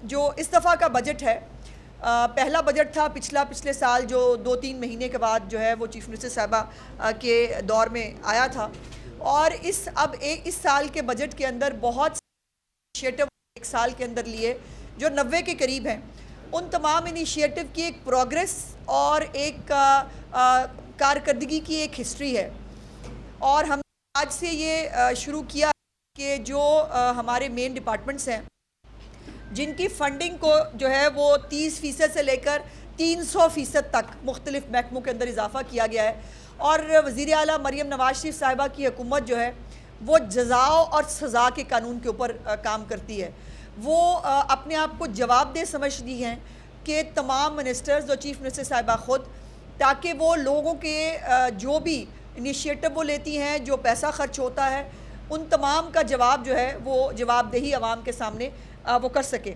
جو اس دفعہ کا بجٹ ہے، پہلا بجٹ تھا پچھلے سال جو 2-3 مہینے کے بعد جو ہے وہ چیف منسٹر صاحبہ کے دور میں آیا تھا، اور اس سال کے بجٹ کے اندر بہت انیشیٹو ایک سال کے اندر لیے جو 90 کے قریب ہیں. ان تمام انیشیٹو کی ایک پروگریس اور ایک کارکردگی کی ایک ہسٹری ہے، اور ہم نے آج سے یہ شروع کیا کہ جو ہمارے مین ڈپارٹمنٹس ہیں جن کی فنڈنگ کو جو ہے وہ 30% سے لے کر 300% تک مختلف محکموں کے اندر اضافہ کیا گیا ہے. اور وزیر اعلیٰ مریم نواز شریف صاحبہ کی حکومت جو ہے وہ جزا اور سزا کے قانون کے اوپر کام کرتی ہے. وہ اپنے آپ کو جواب دہ سمجھتی ہیں کہ تمام منسٹرز اور چیف منسٹر صاحبہ خود، تاکہ وہ لوگوں کے جو بھی انیشیٹو وہ لیتی ہیں، جو پیسہ خرچ ہوتا ہے، ان تمام کا جواب جو ہے وہ جواب دہی عوام کے سامنے وہ کر سکے.